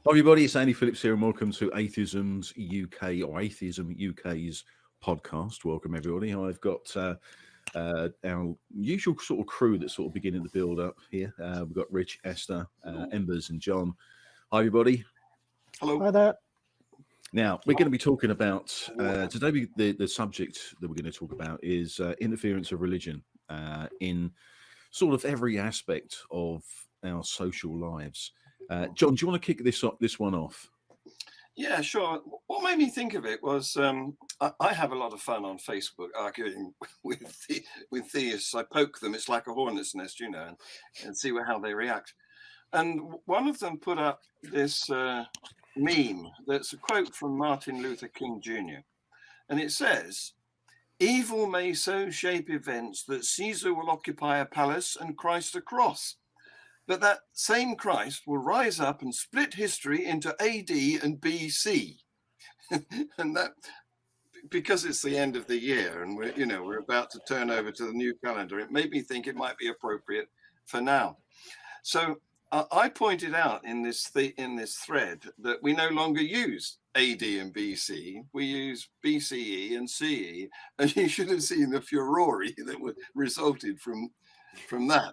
Hi everybody, it's Andy Phillips here and welcome to Atheism's UK or Atheism UK's podcast. Welcome everybody. I've got our usual sort of crew that's sort of beginning to build up here. We've got Rich, Esther, Embers and John. Hi everybody. Hello. Hi there. Now, we're going to be talking about, today the subject that we're going to talk about is interference of religion in sort of every aspect of our social lives. John, do you want to kick this one off? Yeah, sure. What made me think of it was I have a lot of fun on Facebook arguing with theists. I poke them. It's like a hornet's nest, you know, and see how they react. And one of them put up this meme that's a quote from Martin Luther King Jr. And it says, "Evil may so shape events that Caesar will occupy a palace and Christ a cross. But that same Christ will rise up and split history into AD and BC." And that, because it's the end of the year and we're about to turn over to the new calendar, it made me think it might be appropriate for now. So I pointed out in this thread that we no longer use AD and BC. We use BCE and CE, and you should have seen the furore that resulted from that.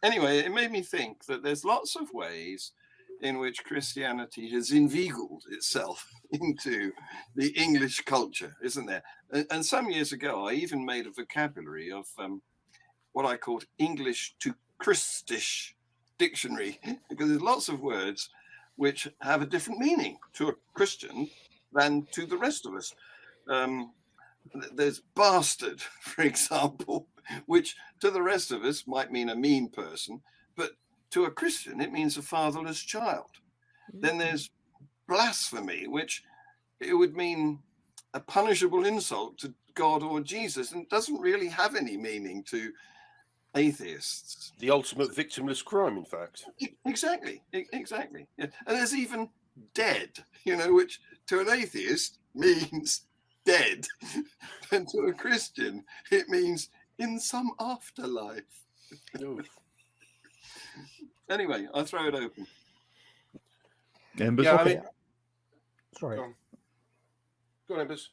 Anyway, it made me think that there's lots of ways in which Christianity has inveigled itself into the English culture, isn't there? And some years ago, I even made a vocabulary of what I called English to Christish dictionary, because there's lots of words which have a different meaning to a Christian than to the rest of us. There's bastard, for example, which to the rest of us might mean a mean person, but to a Christian, it means a fatherless child. Then there's blasphemy, which it would mean a punishable insult to God or Jesus, and doesn't really have any meaning to atheists. The ultimate victimless crime, in fact. Exactly. Yeah. And there's even dead, which to an atheist means dead, and to a Christian it means in some afterlife. Anyway, I throw it open. Embers? Okay. Sorry. Go on, Embers.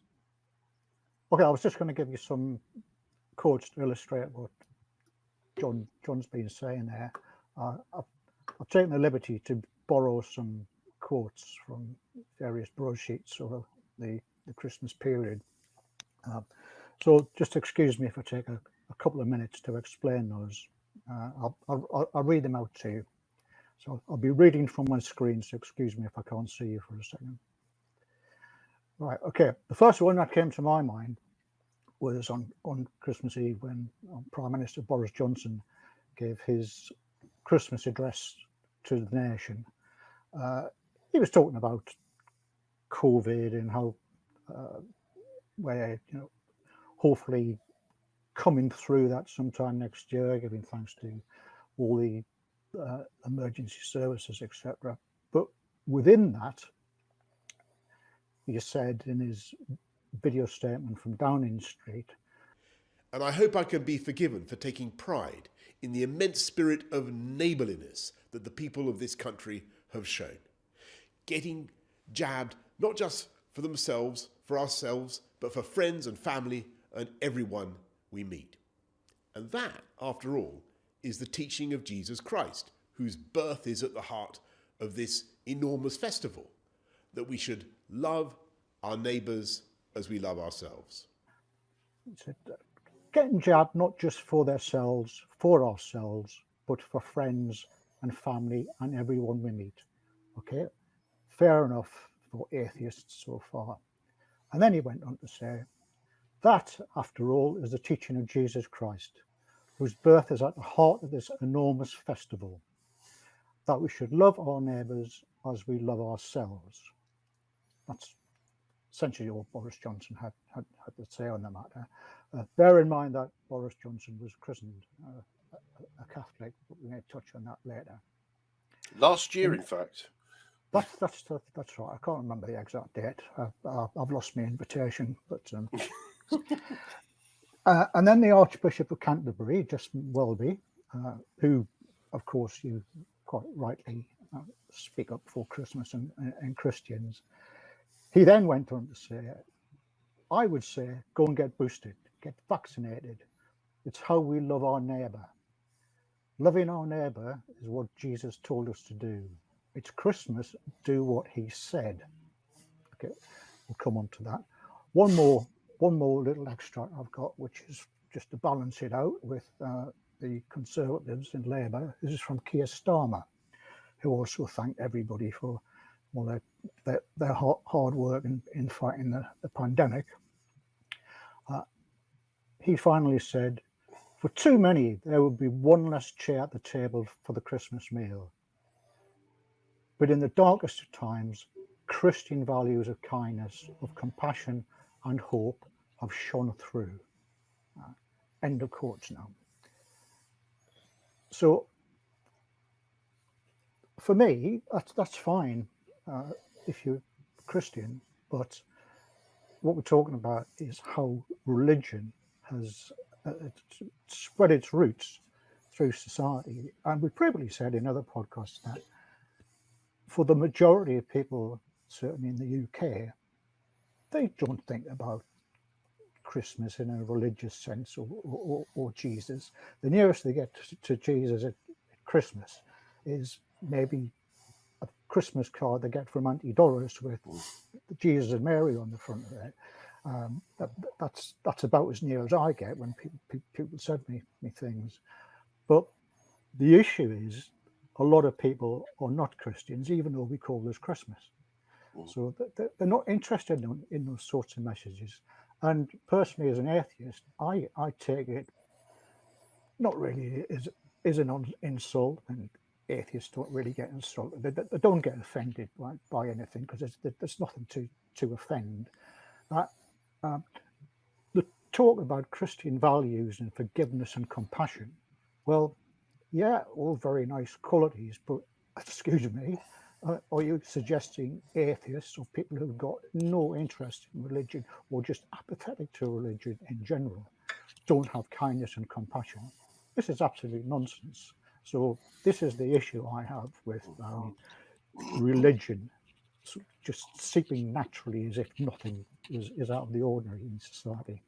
Okay, I was just going to give you some quotes to illustrate what John's been saying there. I've taken the liberty to borrow some quotes from various broadsheets over the Christmas period. So just excuse me if I take a couple of minutes to explain those. I'll read them out to you. So I'll be reading from my screen, so excuse me if I can't see you for a second. Right, okay. The first one that came to my mind was on Christmas Eve when Prime Minister Boris Johnson gave his Christmas address to the nation. He was talking about COVID and how we're hopefully coming through that sometime next year, giving thanks to all the emergency services, etc. But within that, he said in his video statement from Downing Street, "And I hope I can be forgiven for taking pride in the immense spirit of neighbourliness that the people of this country have shown. Getting jabbed not just for themselves, for ourselves, but for friends and family and everyone we meet." And that, after all, is the teaching of Jesus Christ, whose birth is at the heart of this enormous festival, that we should love our neighbours as we love ourselves. He said, getting jabbed not just for ourselves, but for friends and family and everyone we meet. Okay, fair enough for atheists so far. And then he went on to say, that, after all, is the teaching of Jesus Christ, whose birth is at the heart of this enormous festival, that we should love our neighbours as we love ourselves. That's essentially what Boris Johnson had to say on the matter. Bear in mind that Boris Johnson was christened a Catholic, but we may touch on that later. Last year, in fact. That's right. I can't remember the exact date. I've lost my invitation, but and then the Archbishop of Canterbury, Justin Welby, who, of course, you quite rightly speak up for Christmas and Christians. He then went on to say, I would say, go and get boosted, get vaccinated. It's how we love our neighbour. Loving our neighbour is what Jesus told us to do. It's Christmas, do what he said. Okay, we'll come on to that. One more little extract I've got, which is just to balance it out with the Conservatives and Labour. This is from Keir Starmer, who also thanked everybody for their hard work in fighting the pandemic. He finally said, for too many, there would be one less chair at the table for the Christmas meal. But in the darkest of times, Christian values of kindness, of compassion and hope have shone through. End of quotes now. So for me, that's fine if you're Christian, but what we're talking about is how religion has spread its roots through society. And we previously said in other podcasts that for the majority of people, certainly in the UK, they don't think about Christmas in a religious sense or Jesus. The nearest they get to Jesus at Christmas is maybe a Christmas card they get from Auntie Doris with Jesus and Mary on the front of it. That's about as near as I get when people send me things. But the issue is a lot of people are not Christians, even though we call this Christmas. So they're not interested in those sorts of messages. And personally, as an atheist, I take it not really as an insult, and atheists don't really get insulted. They don't get offended by anything because there's nothing to offend. The talk about Christian values and forgiveness and compassion, well, yeah, all very nice qualities, but excuse me, are you suggesting atheists or people who've got no interest in religion or just apathetic to religion in general don't have kindness and compassion? This is absolute nonsense. So this is the issue I have with religion just seeping naturally as if nothing is out of the ordinary in society.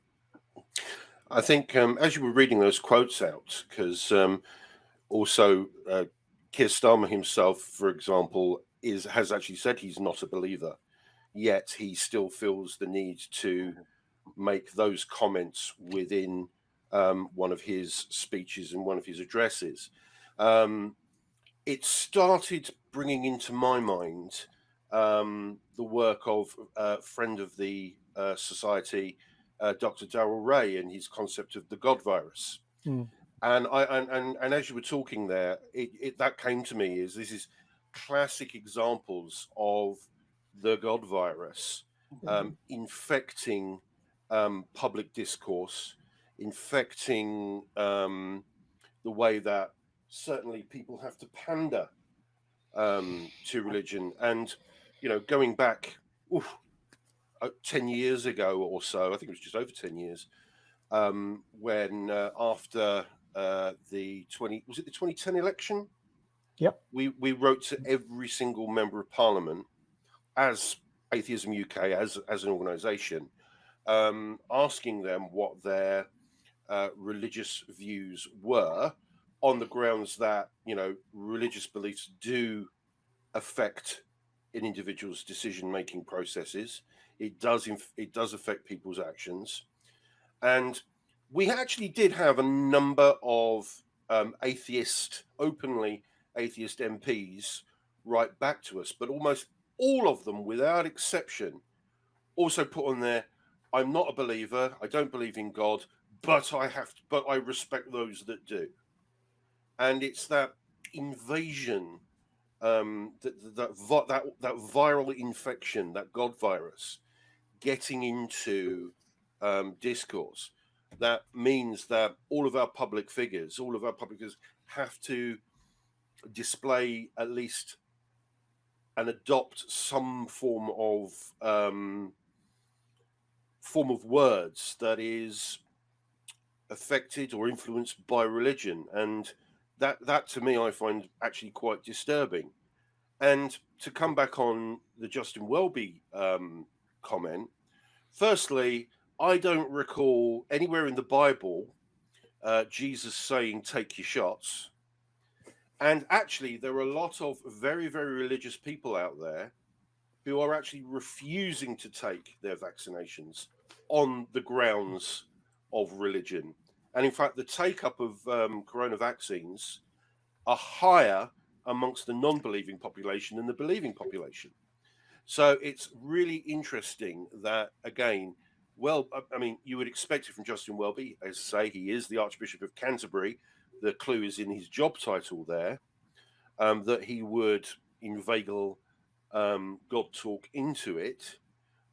I think as you were reading those quotes out, because also Keir Starmer himself, for example, has actually said he's not a believer, yet he still feels the need to make those comments within one of his speeches and one of his addresses. It started bringing into my mind the work of a friend of the society, Dr. Darrell Ray, and his concept of the God virus. And as you were talking there, that came to me is this is classic examples of the God virus infecting public discourse, infecting the way that certainly people have to pander to religion. And, you know, going back 10 years ago or so, I think it was just over 10 years, when after the 2010 election? Yep. We wrote to every single member of parliament as Atheism UK, as an organisation, asking them what their religious views were, on the grounds that, you know, religious beliefs do affect an individual's decision-making processes. It does affect people's actions. And we actually did have a number of openly atheist MPs write back to us, but almost all of them, without exception, also put on there, I'm not a believer, I don't believe in God, but I respect those that do. And it's that invasion, that viral infection, that God virus, getting into discourse, that means that all of our public figures have to display at least and adopt some form of words that is affected or influenced by religion. And that to me, I find actually quite disturbing. And to come back on the Justin Welby comment, firstly, I don't recall anywhere in the Bible Jesus saying, take your shots. And actually, there are a lot of very, very religious people out there who are actually refusing to take their vaccinations on the grounds of religion. And in fact, the take-up of corona vaccines are higher amongst the non-believing population than the believing population. So it's really interesting that, again, well, I mean, you would expect it from Justin Welby. As I say, he is the Archbishop of Canterbury. The clue is in his job title there, that he would inveigle God talk into it.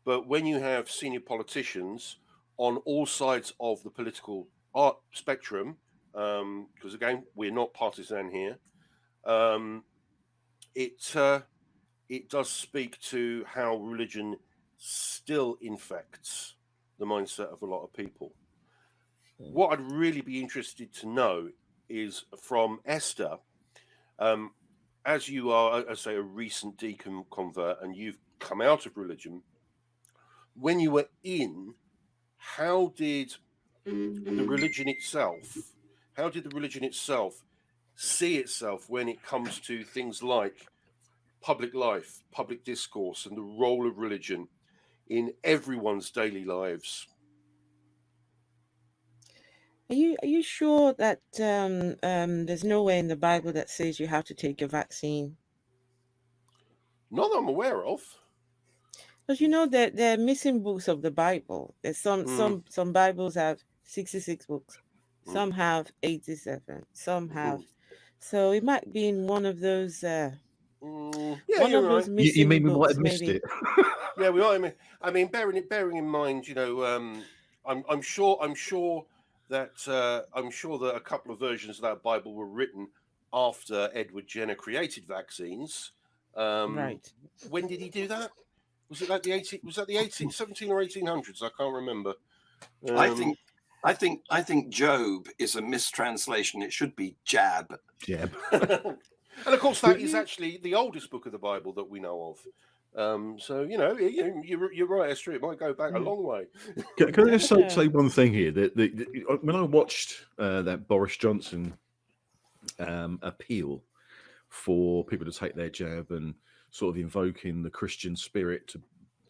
But when you have senior politicians on all sides of the political spectrum, because again, we're not partisan here, it does speak to how religion still infects the mindset of a lot of people. What I'd really be interested to know is from Esther, as you are, I say, a recent deacon convert and you've come out of religion, when you were in, how did the religion itself see itself when it comes to things like public life, public discourse, and the role of religion in everyone's daily lives? Are you sure that there's nowhere in the Bible that says you have to take your vaccine? Not that I'm aware of. Because you know that there are missing books of the Bible. There's some Bibles have 66 books, some have 87, some have. So it might be in one of those. Yeah, one you're of those right. missing You mean we might books, have missed maybe. it? Yeah, we might. I mean, bearing in mind, you know, I'm sure that a couple of versions of that Bible were written after Edward Jenner created vaccines. Right. When did he do that? Was it like the 17 or 1800s? I can't remember. I think Job is a mistranslation. It should be jab. Jab. And of course, that is actually the oldest book of the Bible that we know of. So you know, you're right, Esther. It might go back a long way. Can I just say one thing here? That when I watched that Boris Johnson appeal for people to take their jab and sort of invoking the Christian spirit to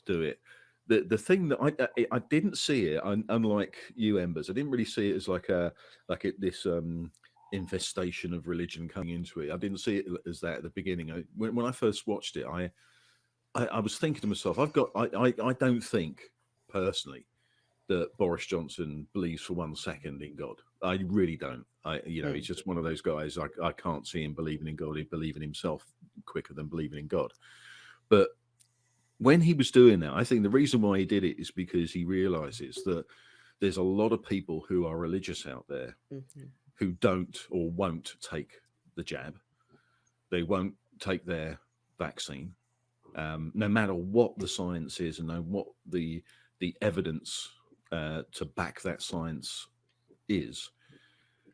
do it, the thing that I didn't see it, unlike you, Embers, I didn't really see it as this infestation of religion coming into it. I didn't see it as that at the beginning. When I first watched it, I was thinking to myself, I don't think personally that Boris Johnson believes for 1 second in God. I really don't. He's just one of those guys. I can't see him believing in God. He believes in himself quicker than believing in God. But when he was doing that, I think the reason why he did it is because he realizes that there's a lot of people who are religious out there who don't or won't take the jab. They won't take their vaccine, no matter what the science is and no what the evidence to back that science is.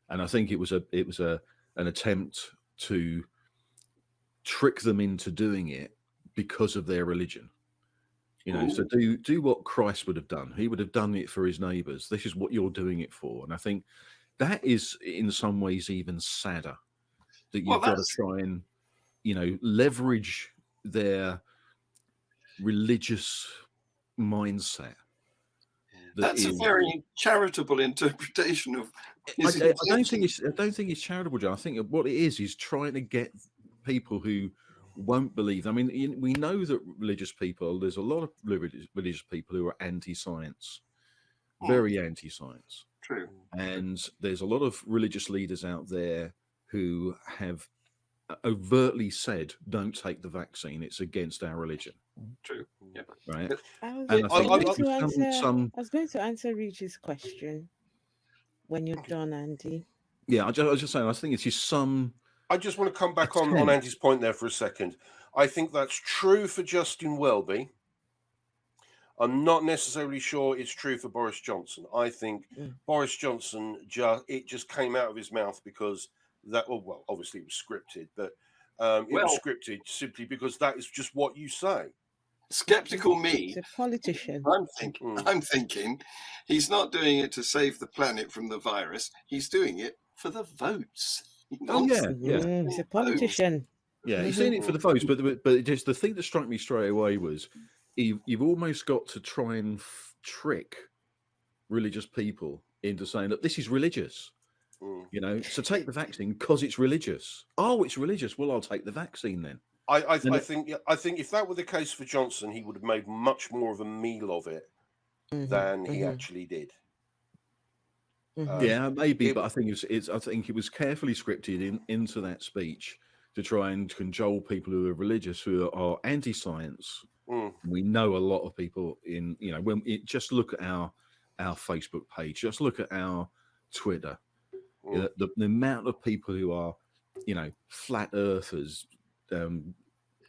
And I think it was an attempt to trick them into doing it because of their religion. You know, so do what Christ would have done. He would have done it for his neighbors. This is what you're doing it for. And I think that is in some ways even sadder, that you've got to try and, leverage their religious mindset. That's a very charitable interpretation of. I don't think it's charitable, John. I think what it is trying to get people who won't believe. I mean, we know that religious people. There's a lot of religious people who are anti-science, very anti-science. True. And there's a lot of religious leaders out there who have overtly said, "Don't take the vaccine; it's against our religion." True. Yeah. Right. I was going to answer Rich's question when you're done, Andy. Yeah, I was just saying. I think it's just some. I just want to come back on Andy's point there for a second. I think that's true for Justin Welby. I'm not necessarily sure it's true for Boris Johnson. I think Boris Johnson just came out of his mouth because that. Well, obviously it was scripted, but It was Well, scripted simply because that is just what you say. skeptical me, He's a politician. I'm thinking he's not doing it to save the planet from the virus. He's doing it for the votes. Oh yeah, yeah. He's a politician. Yeah, he's doing it for the votes, but just the thing that struck me straight away was you've almost got to try and trick religious people into saying, look, this is religious. You know, so take the vaccine because it's religious. Oh, it's religious. Well, I'll take the vaccine then. I think if that were the case for Johnson, he would have made much more of a meal of it than he actually did. Yeah, maybe, but I think I think it was carefully scripted into that speech to try and cajole people who are religious, who are anti-science. We know a lot of people when just look at our Facebook page, just look at our Twitter. The amount of people who are, flat earthers,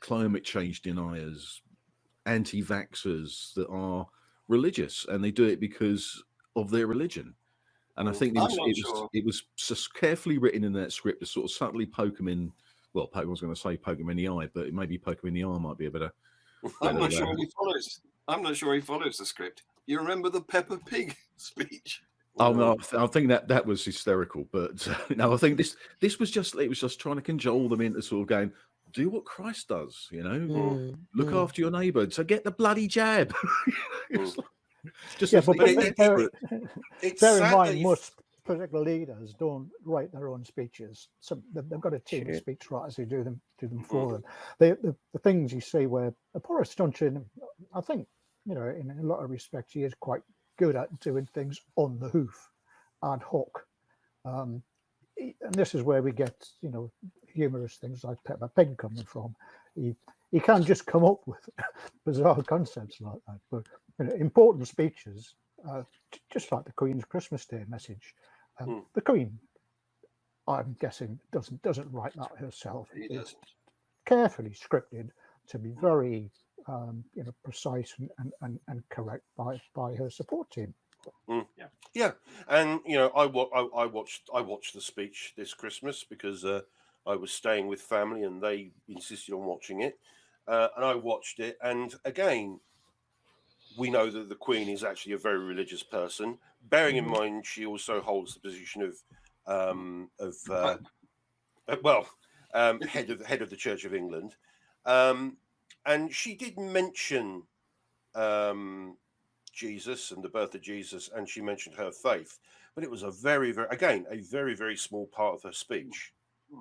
climate change deniers, anti-vaxxers that are religious, and they do it because of their religion. And I think it was just carefully written in that script to sort of subtly poke them in. Well, I was going to say poke them in the eye, but maybe poke them in the eye might be a better. I'm not sure he follows. I'm not sure he follows the script. You remember the Peppa Pig speech? Oh no, I think that was hysterical. But no, I think this was just trying to cajole them into sort of going, do what Christ does, look after your neighbour. So get the bloody jab. Bear in mind, most political leaders don't write their own speeches. So they've got a team of speechwriters who do them for them. The things you see where Boris Johnson, I think, in a lot of respects, he is quite good at doing things on the hoof, ad hoc. And this is where we get, humorous things like Peppa Pig coming from. He can just come up with bizarre concepts like that. But important speeches, just like the Queen's Christmas Day message, the Queen, I'm guessing, doesn't write that herself. It's carefully scripted to be very precise and correct by her support team. Yeah, and I watched the speech this Christmas because I was staying with family and they insisted on watching it, and I watched it. And again, we know that the Queen is actually a very religious person. Bearing in mind, she also holds the position of head of the Church of England, and she did mention Jesus and the birth of Jesus, and she mentioned her faith, but it was a very, very small part of her speech.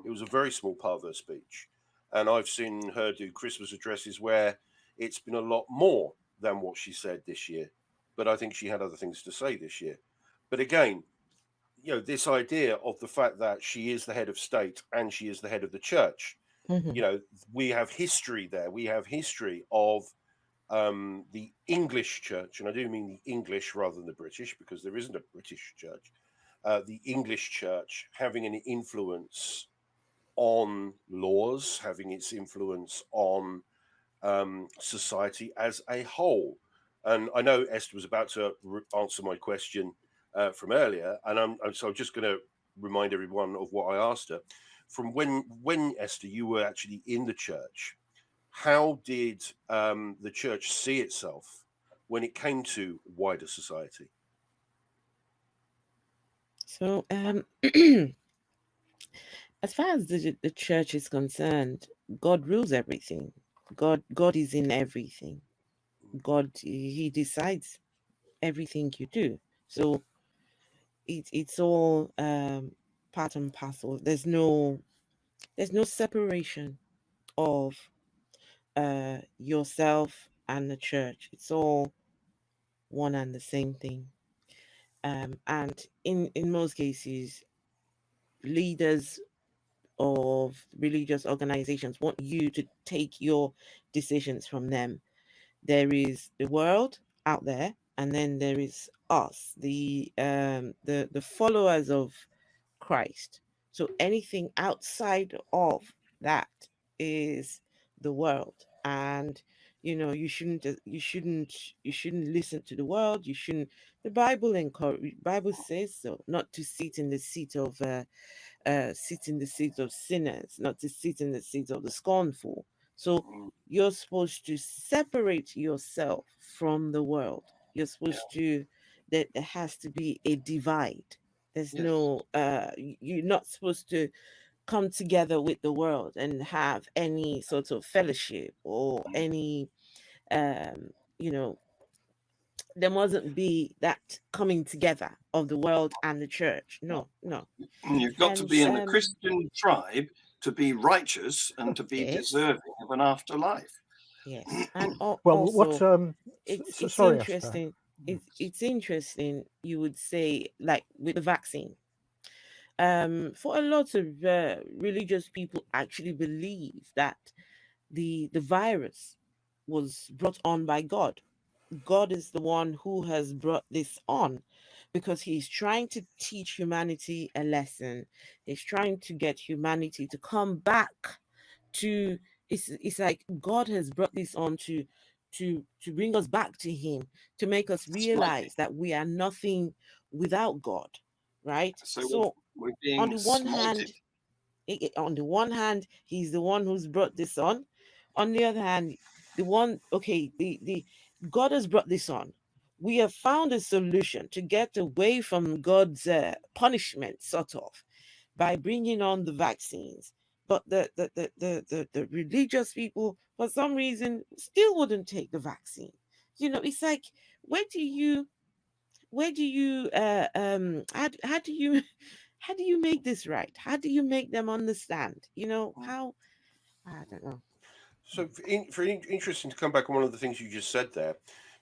It was a very small part of her speech, and I've seen her do Christmas addresses where it's been a lot more than what she said this year, but I think she had other things to say this year. But again, this idea of the fact that she is the head of state and she is the head of the church, we have history there. We have history of the English church, and I do mean the English rather than the British, because there isn't a British church. The English church having an influence on laws, having its influence on society as a whole. And I know Esther was about to answer my question from earlier, and I'm just going to remind everyone of what I asked her. From when Esther, you were actually in the church, how did the church see itself when it came to wider society? So, as far as the church is concerned, God rules everything. God is in everything. God, he decides everything you do. So it's all part and parcel. There's no separation of yourself and the church. It's all one and the same thing. And in most cases, leaders of religious organizations want you to take your decisions from them. There is the world out there, and then there is us, the followers of Christ. So anything outside of that is the world, and you shouldn't listen to the world. You shouldn't. The Bible says so, not to sit in the seat of sit in the seat of sinners, not to sit in the seat of the scornful. So Mm, you're supposed to separate yourself from the world. You're yeah. supposed to, that there has to be a divide. There's Yes. no, you're not supposed to come together with the world and have any sort of fellowship or any, um, you know, there mustn't be that coming together of the world and the church. No, no. And you've got to And be in the Christian tribe to be righteous and to be yes, deserving of an afterlife. yes, and Well, what's also it's sorry, Esther. interesting. It's interesting. You would say, like with the vaccine. For a lot of religious people, actually believe that the virus was brought on by God. God is the one who has brought this on because he's trying to teach humanity a lesson. He's trying to get humanity to come back to, it's like God has brought this on to bring us back to him, to make us That's right. realize that we are nothing without God, right? So So we're on being the one hand, smited. on the one hand, he's the one who's brought this on. On the other hand, the one, okay, the God has brought this on. We have found a solution to get away from God's punishment, sort of, by bringing on the vaccines. But the religious people, for some reason, still wouldn't take the vaccine. You know, it's like, where do you how do you how do you make this right? How do you make them understand? You know, how, I don't know. So, interesting to come back on one of the things you just said there.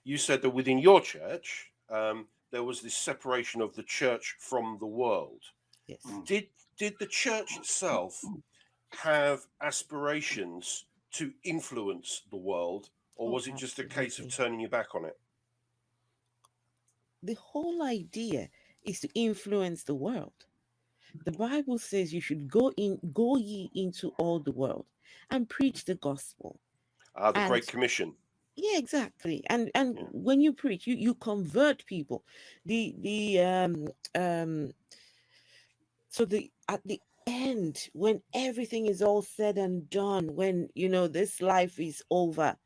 You said that within your church, there was this separation of the church from the world. Yes. Did the church itself have aspirations to influence the world, or Oh, was it just a case of absolutely. turning your back on it? The whole idea is to influence the world. The Bible says you should go ye into all the world and preach the gospel. The And Great Commission. yeah, exactly. And Yeah. when you preach, you convert people. So at the end, when everything is all said and done, when you know this life is over,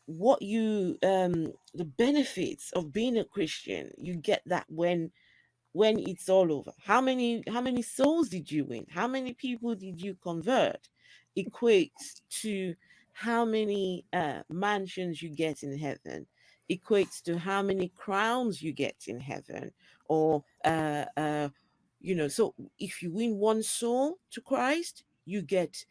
what you the benefits of being a Christian, you get that when it's all over. How many souls did you win? How many people did you convert? Equates to how many mansions you get in heaven, equates to how many crowns you get in heaven, or so if you win one soul to Christ, you get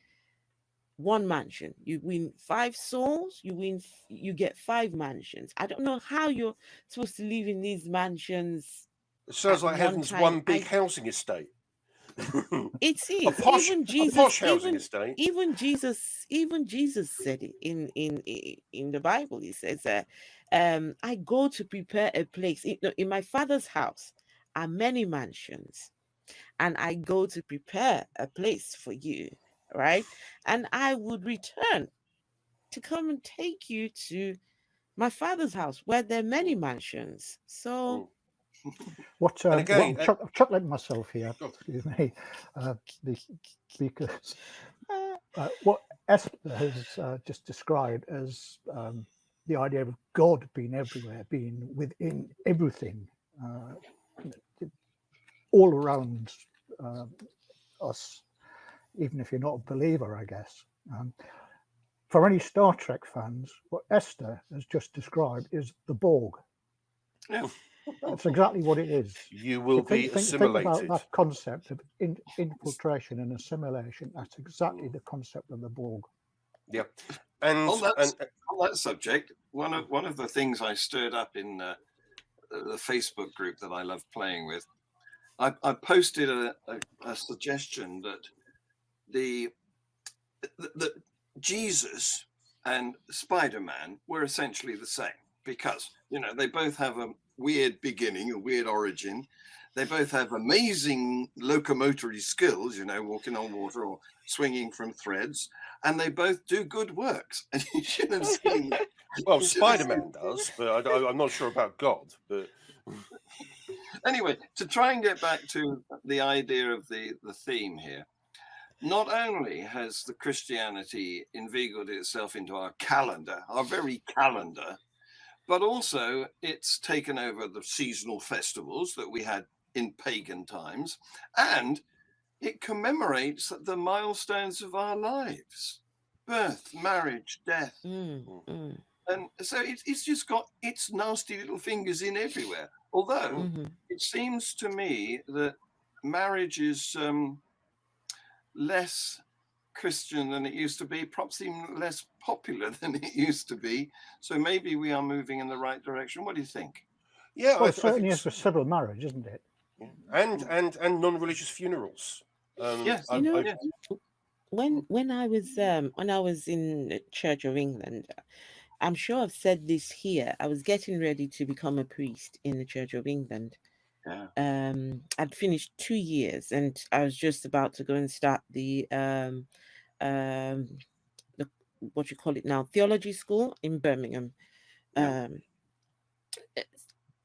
one mansion. You win 5 souls, you get 5 mansions. I don't know how you're supposed to live in these mansions It sounds at like one heaven's time. one big housing estate. It is. posh Even Jesus, housing estate. even Jesus said it in the Bible. He says, I go to prepare a place. In my Father's house are many mansions, and I go to prepare a place for you, right? And I would return to come and take you to my Father's house where there are many mansions. So What, And again, I'm chuckling myself here, Go on. excuse me, because what Esther has just described as the idea of God being everywhere, being within everything, all around us, even if you're not a believer, I guess. For any Star Trek fans, what Esther has just described is the Borg. Yeah. That's exactly what it is. you will be Think assimilated. about that concept of infiltration and assimilation. That's exactly the concept of the Borg. Yeah. And On that subject, one of the things I stirred up in the Facebook group that I love playing with, I posted a suggestion that that Jesus and Spiderman were essentially the same, because they both have a weird beginning, a weird origin. They both have amazing locomotory skills, walking on water or swinging from threads, and they both do good works. And you should have seen. well, Spider-Man does, but I'm not sure about God. But Anyway, to try and get back to the idea of the theme here, not only has the Christianity inveigled itself into our calendar, our very calendar, but also it's taken over the seasonal festivals that we had in pagan times, and it commemorates the milestones of our lives: birth, marriage, death. And so it's just got its nasty little fingers in everywhere. Although it seems to me that marriage is less Christian than it used to be, perhaps even less popular than it used to be. So maybe we are moving in the right direction. What do you think? Yeah, Well, it certainly is for civil marriage, isn't it? and non-religious funerals. Yes, You know, yes. when I was in the Church of England, I'm sure I've said this here. I was getting ready to become a priest in the Church of England. Yeah. I'd finished 2 years, and I was just about to go and start the what you call it now, theology school in Birmingham. Yeah.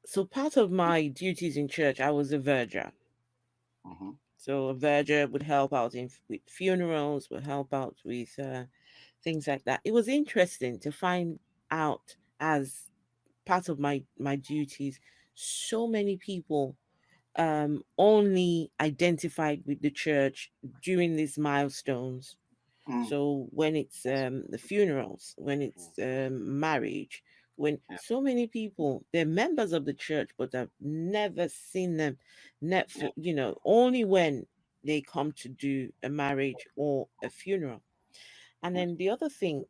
So part of my duties in church, I was a verger. So a verger would help out with funerals, would help out with things like that. It was interesting to find out, as part of my duties, so many people only identified with the church during these milestones. So when it's the funerals, when it's marriage, when so many people, they're members of the church, but I've never seen them, only when they come to do a marriage or a funeral. And then the other thing,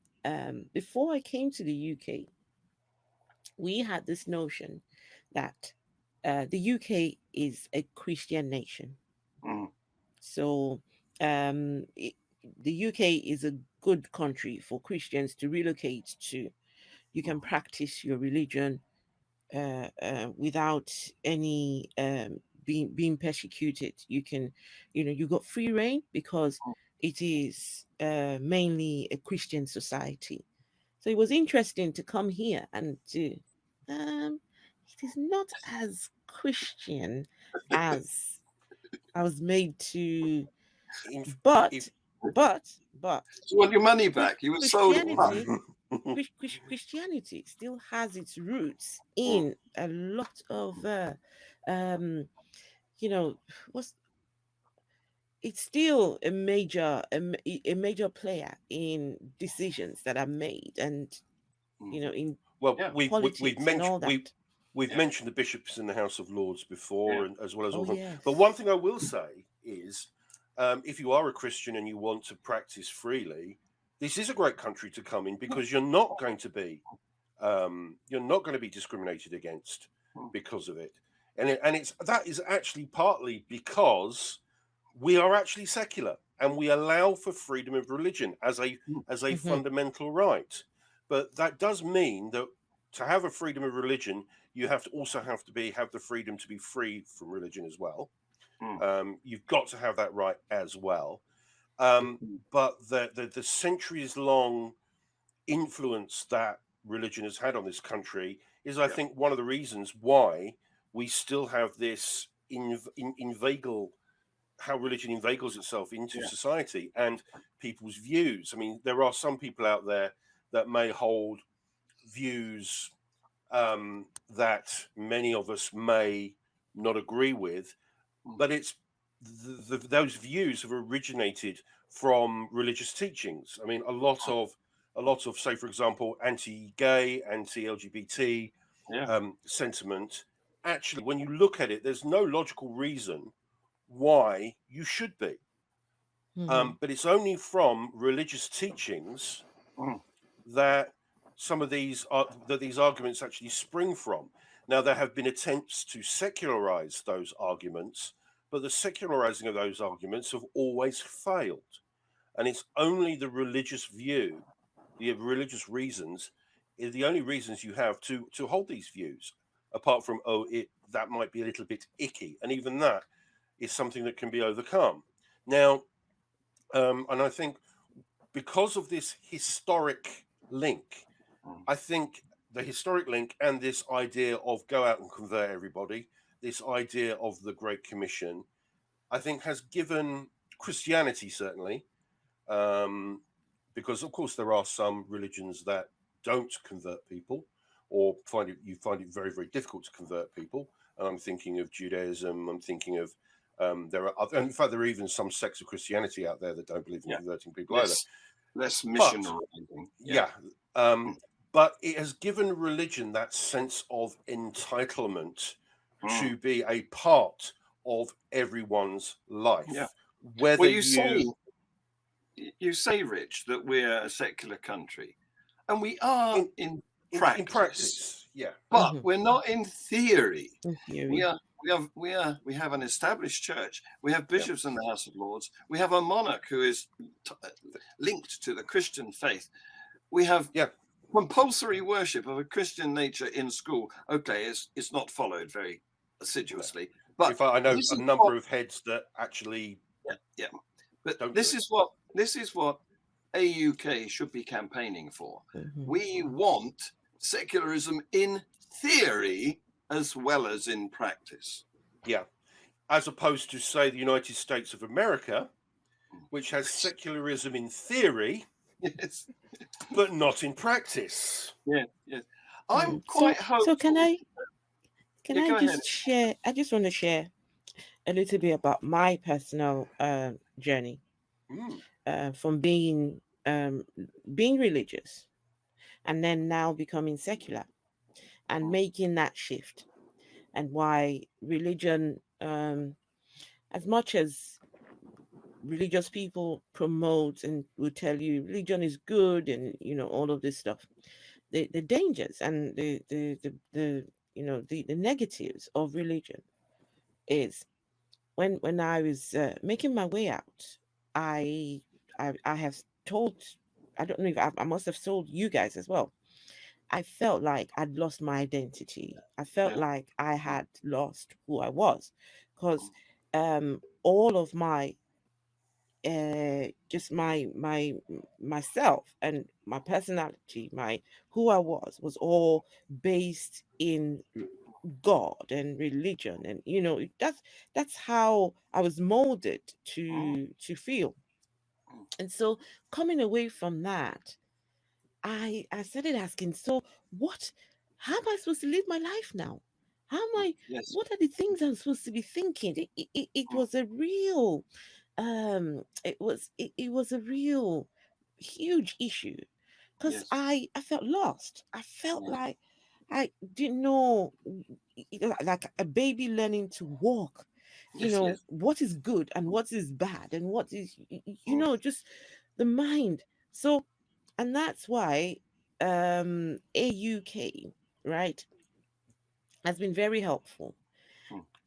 before I came to the UK, we had this notion that the UK is a Christian nation. So the UK is a good country for Christians to relocate to. You can practice your religion without any being persecuted. You can, you got free reign because it is mainly a Christian society. So it was interesting to come here and to it is not as Christian as I was made to, but you want your money back? You were sold. Christianity still has its roots in a lot of it's still a major player in decisions that are made, and in we've mentioned the bishops in the House of Lords before, and as well as all of them. Yes. But one thing I will say is, if you are a Christian and you want to practice freely, this is a great country to come in, because you're not going to be discriminated against because of it, and that is actually partly because we are actually secular and we allow for freedom of religion as a fundamental right. But that does mean that to have a freedom of religion, you have the freedom to be free from religion as well. You've got to have that right as well. But the centuries-long influence that religion has had on this country is, I think, one of the reasons why we still have this inveigle, how religion inveigles itself into society and people's views. I mean, there are some people out there that may hold views that many of us may not agree with, but it's those views have originated from religious teachings. I mean, a lot of, say, for example, anti-gay, anti-LGBT sentiment. Actually, when you look at it, there's no logical reason why you should be. But it's only from religious teachings that some of these arguments actually spring from. Now, there have been attempts to secularize those arguments, but the secularizing of those arguments have always failed. And it's only the religious view, the religious reasons, is the only reasons you have to hold these views, apart from, that might be a little bit icky. And even that is something that can be overcome. Now, and I think because of this historic link, I think the historic link and this idea of go out and convert everybody, this idea of the Great Commission, I think, has given Christianity, certainly, because of course there are some religions that don't convert people, or you find it very, very difficult to convert people. And I'm thinking of Judaism. I'm thinking of there are other, in fact, there are even some sects of Christianity out there that don't believe in converting people either. Less missionary. But it has given religion that sense of entitlement to be a part of everyone's life. Yeah. Whether Well, you say, Rich, that we're a secular country, and we are in practice. Yeah. But we're not in theory. In theory. We have an established church. We have bishops in the House of Lords. We have a monarch who is linked to the Christian faith. We have compulsory worship of a Christian nature in school. Okay, it's not followed very assiduously, but in fact, I know a number of heads that actually But this is what AUK should be campaigning for. We want secularism in theory as well as in practice. Yeah. As opposed to, say, the United States of America, which has secularism in theory, but not in practice. Yes. I'm quite hopeful. So can I go just ahead. share? I just want to share a little bit about my personal journey from being religious and then now becoming secular and making that shift, and why religion, as much as religious people promote and will tell you religion is good and all of this stuff, the dangers and the negatives of religion is when I was making my way out, I have told, I don't know if I must have told you guys as well, I felt like I'd lost my identity. I felt like I had lost who I was, because all of my just myself and my personality, who I was all based in God and religion, and that's how I was molded to feel. And so coming away from that, I started asking, so how am I supposed to live my life now? What are the things I'm supposed to be thinking? It was a real it was a real huge issue, because I felt lost. I felt like I didn't know, like a baby learning to walk, what is good and what is bad and what is, just the mind. So, and that's why AUK, right, has been very helpful.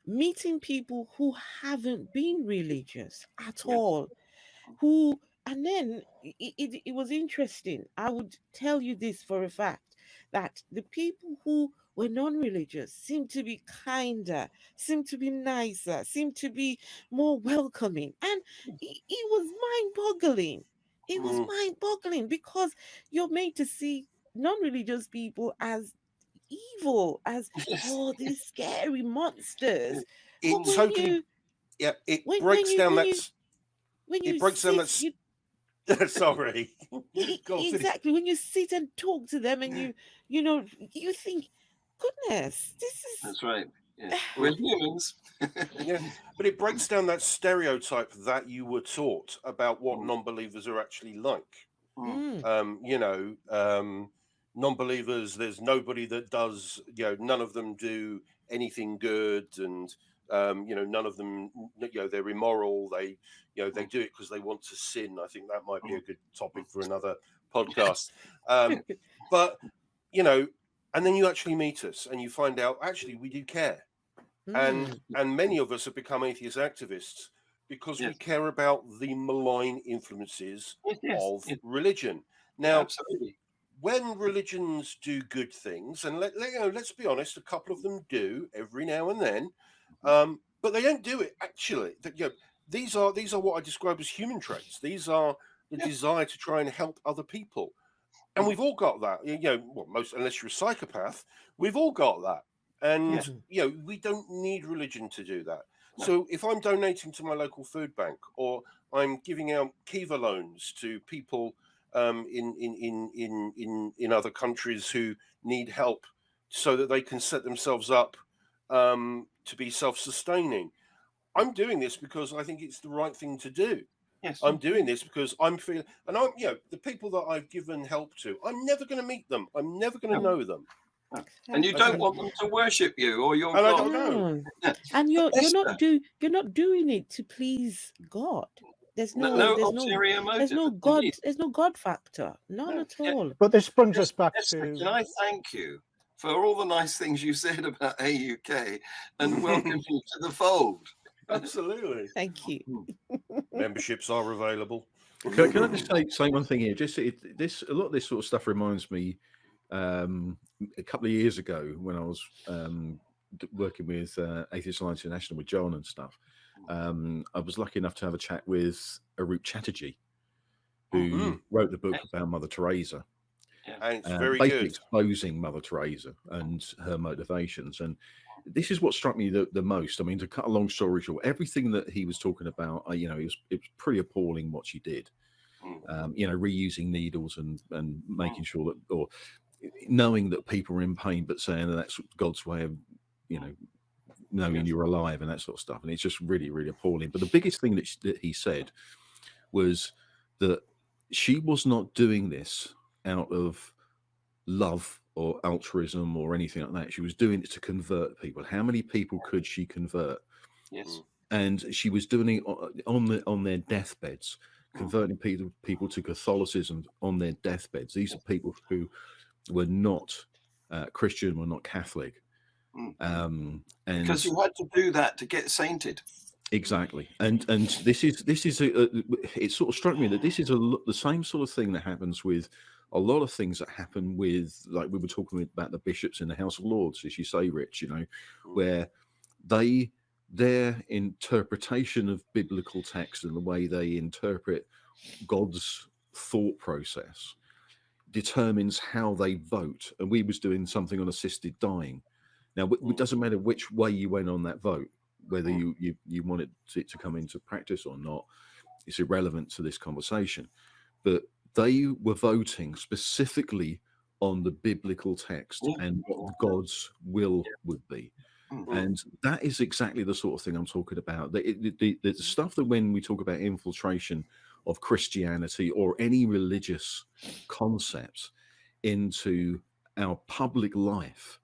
Meeting people who haven't been religious at all, and then it was interesting. I would tell you this for a fact, that the people who were non-religious seemed to be kinder, seemed to be nicer, seemed to be more welcoming. And it was mind-boggling. It was mind-boggling, because you're made to see non-religious people as evil, as these scary monsters. It breaks down that. Sorry. Exactly. When you sit and talk to them, and you think, goodness, that's right. Yeah. We're humans. But it breaks down that stereotype that you were taught about what non-believers are actually like. Non-believers, there's nobody that does, none of them do anything good, and none of them, they're immoral. They do it because they want to sin. I think that might be a good topic for another podcast. But and then you actually meet us and you find out actually we do care, and many of us have become atheist activists because we care about the malign influences of religion. Now, when religions do good things, and let's be honest, a couple of them do every now and then, but they don't do it actually. These are what I describe as human traits. These are the desire to try and help other people, and we've all got that. Most, unless you're a psychopath, we've all got that. And we don't need religion to do that. No. So if I'm donating to my local food bank, or I'm giving out Kiva loans to people in other countries who need help so that they can set themselves up to be self-sustaining, I'm doing this because I think it's the right thing to do. Yes. I'm doing this because I'm feeling, and I'm, the people that I've given help to, I'm never going to meet them. I'm never going to know them. And you don't want them to worship you or your And I God. don't know. No. And you're Esther, not doing it to please God. There's no no ulterior motive. God. Indeed. There's no God factor. None No. at all. But this brings us back Esther, to can I thank you for all the nice things you said about AUK and welcome you to the fold? Absolutely. Thank you. Memberships are available. Can I just say one thing here? Just a lot of this sort of stuff reminds me a couple of years ago when I was working with Atheist Alliance International with John and stuff. I was lucky enough to have a chat with Arup Chatterjee, who wrote the book about Mother Teresa. And it's very basically good. exposing Mother Teresa and her motivations. And this is what struck me the most. I mean, to cut a long story short, everything that he was talking about, it was pretty appalling what she did. Reusing needles and making sure that, or knowing that people are in pain, but saying that that's God's way of, knowing you're alive and that sort of stuff. And it's just really, really appalling. But the biggest thing that he said was that she was not doing this out of love or altruism or anything like that. She was doing it to convert people. How many people could she convert? Yes. And she was doing it on their deathbeds, converting people to Catholicism on their deathbeds. These are people who were not Christian, were not Catholic. And because you had to do that to get sainted. Exactly, and this is it sort of struck me that this is the same sort of thing that happens with a lot of things that happen with, like we were talking about the bishops in the House of Lords, as you say, Rich, where their interpretation of biblical text and the way they interpret God's thought process determines how they vote. And we was doing something on assisted dying. Now, it doesn't matter which way you went on that vote, whether you wanted it to come into practice or not, it's irrelevant to this conversation. But they were voting specifically on the biblical text and what God's will would be. And that is exactly the sort of thing I'm talking about. The stuff that when we talk about infiltration of Christianity or any religious concepts into our public life,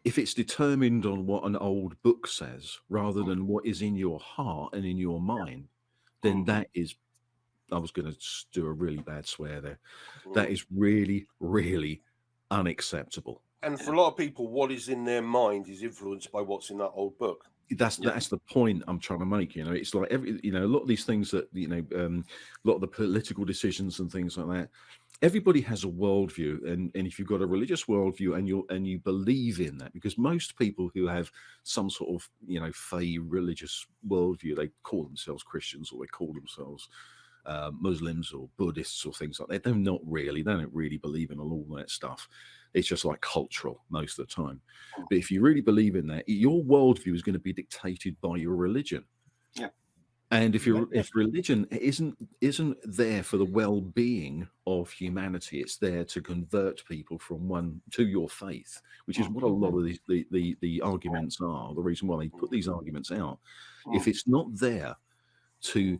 if it's determined on what an old book says rather than what is in your heart and in your mind, then that is, I was going to do a really bad swear there, that is really, really unacceptable. And for a lot of people, what is in their mind is influenced by what's in that old book. That's the point I'm trying to make. It's like a lot of these things that a lot of the political decisions and things like that. Everybody has a worldview, and if you've got a religious worldview and you believe in that, because most people who have some sort of fey religious worldview, they call themselves Christians or they call themselves Muslims or Buddhists or things like that. They don't really believe in all that stuff. It's just like cultural most of the time. But if you really believe in that, your worldview is going to be dictated by your religion. Yeah. And if religion isn't there for the well-being of humanity, it's there to convert people from one to your faith, which is what a lot of the arguments are. The reason why they put these arguments out, if it's not there to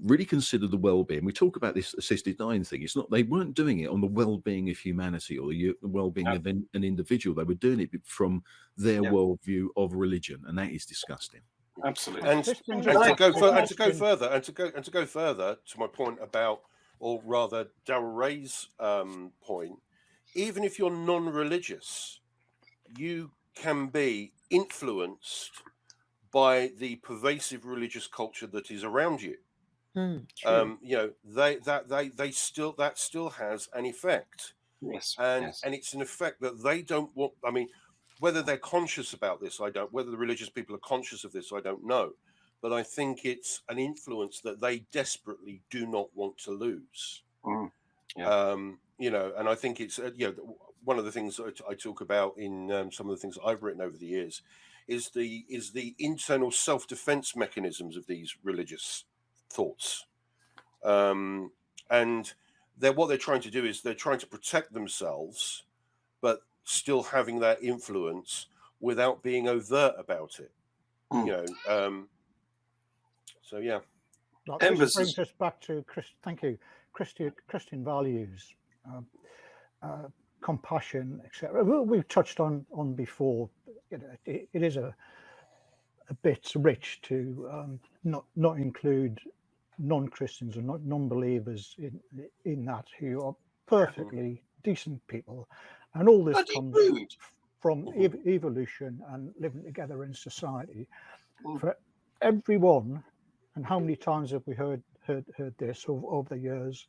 really consider the well-being. We talk about this assisted dying thing. It's not, they weren't doing it on the well-being of humanity or the well-being of an individual. They were doing it from their worldview of religion, and that is disgusting. Absolutely. And to go further to my point about, or rather Darryl Ray's point, even if you're non-religious, you can be influenced by the pervasive religious culture that is around you. They still has an effect. Yes. And it's an effect that they don't want. I mean, whether they're conscious about this, I don't. Whether the religious people are conscious of this, I don't know. But I think it's an influence that they desperately do not want to lose. And I think it's one of the things that I talk about in some of the things that I've written over the years is the internal self-defense mechanisms of these religious thoughts, and what they're trying to do is they're trying to protect themselves, but still having that influence without being overt about it. You know, so yeah. This brings us back to Christian values, compassion, etc. We've touched on before. You know, it is a bit rich to not include non-Christians or non-believers in that, who are perfectly decent people, and all this comes from evolution and living together in society. For everyone, and how many times have we heard this over the years?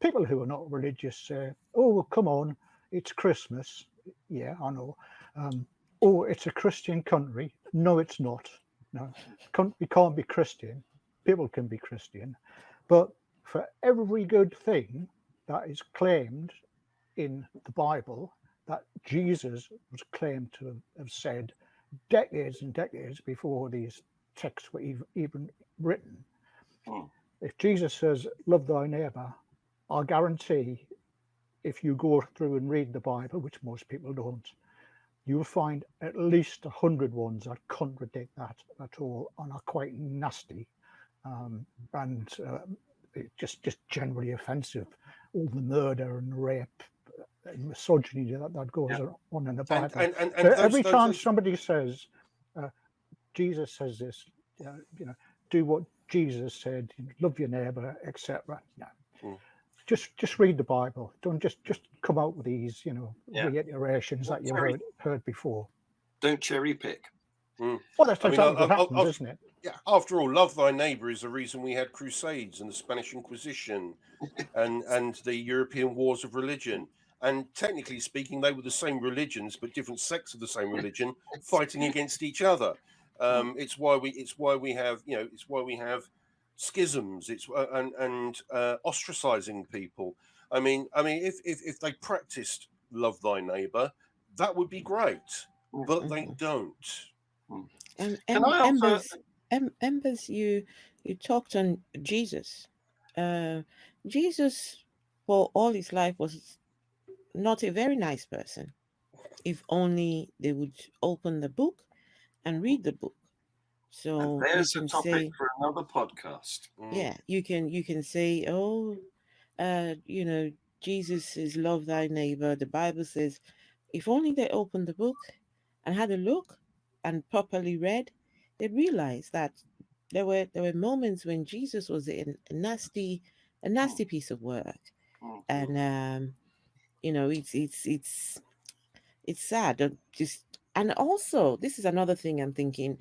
People who are not religious say, "Oh, well, come on, it's Christmas." Yeah, I know. Oh, it's a Christian country. No, it's not. No, we can't be Christian. People can be Christian, but for every good thing that is claimed in the Bible, that Jesus was claimed to have said decades and decades before these texts were even written. If Jesus says, "Love thy neighbor," I guarantee if you go through and read the Bible, which most people don't, you'll find at least 100 ones that contradict that at all and are quite nasty, and just generally offensive. All the murder and rape and misogyny that goes on in the Bible. And every time somebody says, Jesus says this, you know, do what Jesus said, love your neighbor, etc. No. Just read the Bible. Don't just come out with these, you know, reiterations that you've heard before. Don't cherry pick. Well, that's exactly what happens, isn't it? Yeah. After all, love thy neighbor is the reason we had crusades and the Spanish Inquisition and the European wars of religion. And technically speaking, they were the same religions, but different sects of the same religion fighting against each other. It's why we have schisms. It's and ostracizing people. I mean, if they practiced love thy neighbor, that would be great, but they don't. And Embers, you talked on Jesus. Jesus, for all his life, was not a very nice person. If only they would open the book and read the book. So and there's a topic for another podcast. Yeah, you can say, oh, you know, Jesus says, "Love thy neighbor." The Bible says, if only they opened the book and had a look and properly read, they'd realize that there were moments when Jesus was a nasty piece of work, and you know, it's sad. And also, this is another thing I'm thinking.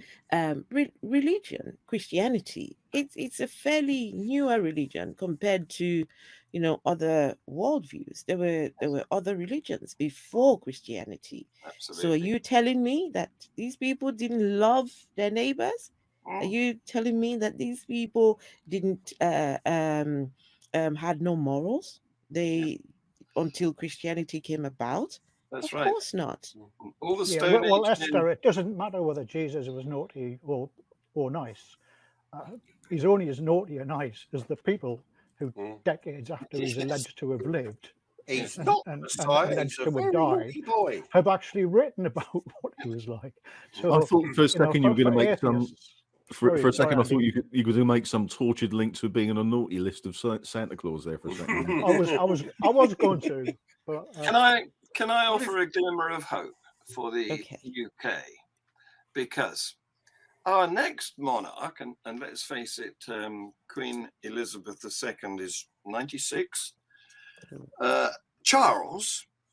Religion, Christianity, it's a fairly newer religion compared to, you know, other worldviews. There were other religions before Christianity. Absolutely. So are you telling me that these people didn't love their neighbors? Are you telling me that these people didn't had no morals? Until Christianity came about? That's of right. course not. All the Stone Age well, Esther, it doesn't matter whether Jesus was naughty or nice. He's only as naughty or nice as the people who decades after he's alleged to have lived He's and not alleged to have died, have actually written about what he was like. So I thought for a second you were going to make some. For a second, I thought you were going to make some tortured link to being on a naughty list of Santa Claus there for a second. I was going to. But, Can I offer a glimmer of hope for the UK? Because our next monarch, and let's face it, Queen Elizabeth II is 96.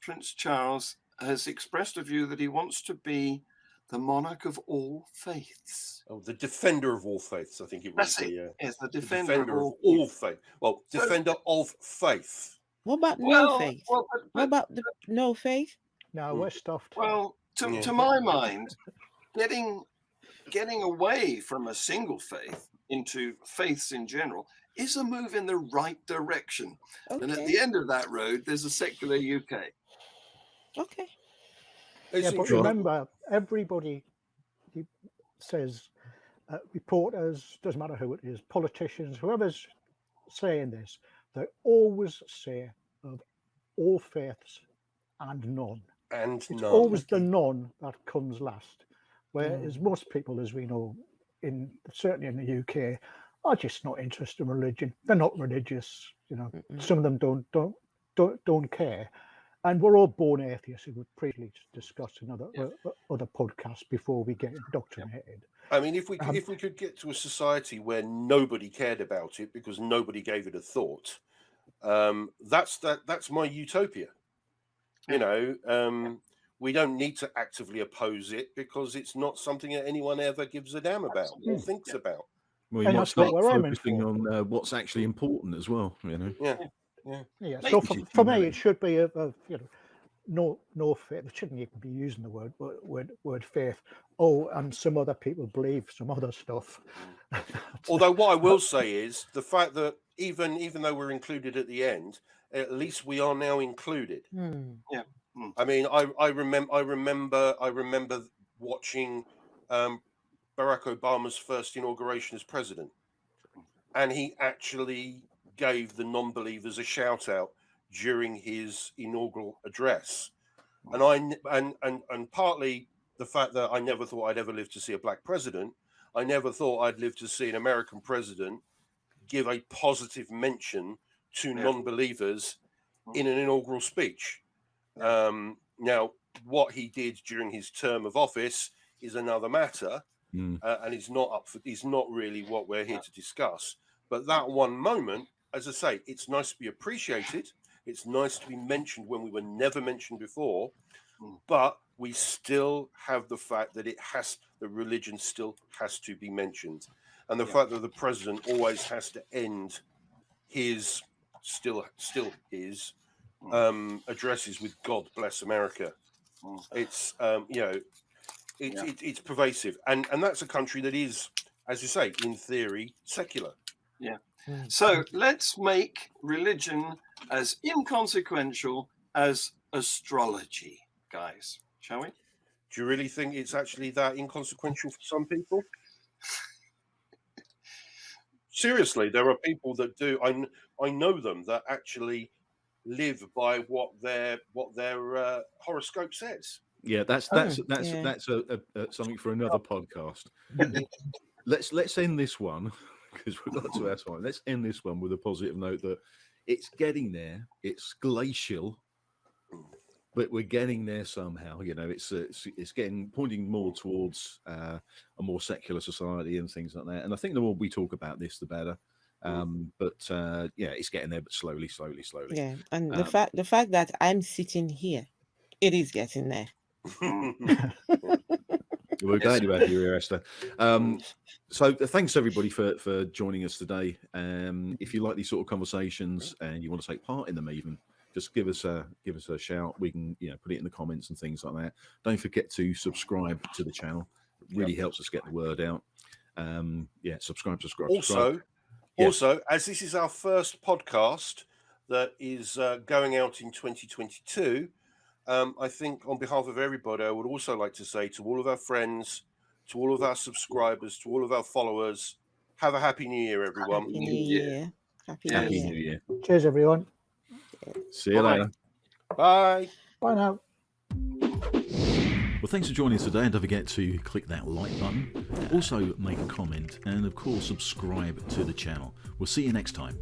Prince Charles, has expressed a view that he wants to be the monarch of all faiths. Oh, the defender of all faiths, I think it was. Yes, the defender of all faith. Well, defender of faith. What about no faith? What about no faith? No, we're stuffed. Well, to my mind, getting away from a single faith into faiths in general is a move in the right direction. Okay. And at the end of that road, there's a secular UK. Okay. Yeah, but interesting. remember, everybody says, reporters, doesn't matter who it is, politicians, whoever's saying this, they always say of all faiths and none. And It's none. always the none that comes last. Whereas Mm. most people, as we know, certainly in the UK, are just not interested in religion. They're not religious. You know, some of them don't care. And we're all born atheists, who would previously discuss in other podcasts before we get indoctrinated. I mean, if we could get to a society where nobody cared about it because nobody gave it a thought, that's my utopia. You know, we don't need to actively oppose it because it's not something that anyone ever gives a damn about or thinks about. Well, you And might that's what start we're aiming focusing for. on what's actually important as well. You know. Yeah. So Which is for me, humanity. it should be no faith. It shouldn't even be using the word faith. Oh, and some other people believe some other stuff. Although what I will say is the fact that even though we're included at the end, at least we are now included. I mean, I remember watching Barack Obama's first inauguration as president, and he actually gave the non-believers a shout out during his inaugural address, and partly the fact that I never thought I'd ever live to see a black president. I never thought I'd live to see an American president give a positive mention to non-believers in an inaugural speech. Now, what he did during his term of office is another matter, and it's not really what we're here to discuss. But that one moment, as I say, it's nice to be appreciated. It's nice to be mentioned when we were never mentioned before, but we still have the fact that the religion still has to be mentioned, and the fact that the president always has to end his addresses with "God bless America." It's it's pervasive, and that's a country that is, as you say, in theory, secular. So let's make religion as inconsequential as astrology, guys, shall we? Do you really think it's actually that inconsequential for some people? Seriously, there are people that do. I know them that actually live by what their horoscope says. Yeah, that's something for another podcast. Let's end this one because we've got to our time. Let's end this one with a positive note that it's getting there. It's glacial, but we're getting there somehow. You know, it's pointing more towards a more secular society and things like that. And I think the more we talk about this, the better. It's getting there, but slowly. Yeah, and the fact that I'm sitting here, it is getting there. We're glad you have you here, Esther. So thanks everybody for joining us today. If you like these sort of conversations and you want to take part in them, even just give us a shout. We can put it in the comments and things like that. Don't forget to subscribe to the channel. It really helps us get the word out. Subscribe. Also, as this is our first podcast that is going out in 2022, I think on behalf of everybody, I would also like to say to all of our friends, to all of our subscribers, to all of our followers, have a happy New Year, everyone. Happy New Year. Happy New Year. Cheers, everyone. See you later. Bye. Bye now. Well, thanks for joining us today, and don't forget to click that like button. Also, make a comment, and of course, subscribe to the channel. We'll see you next time.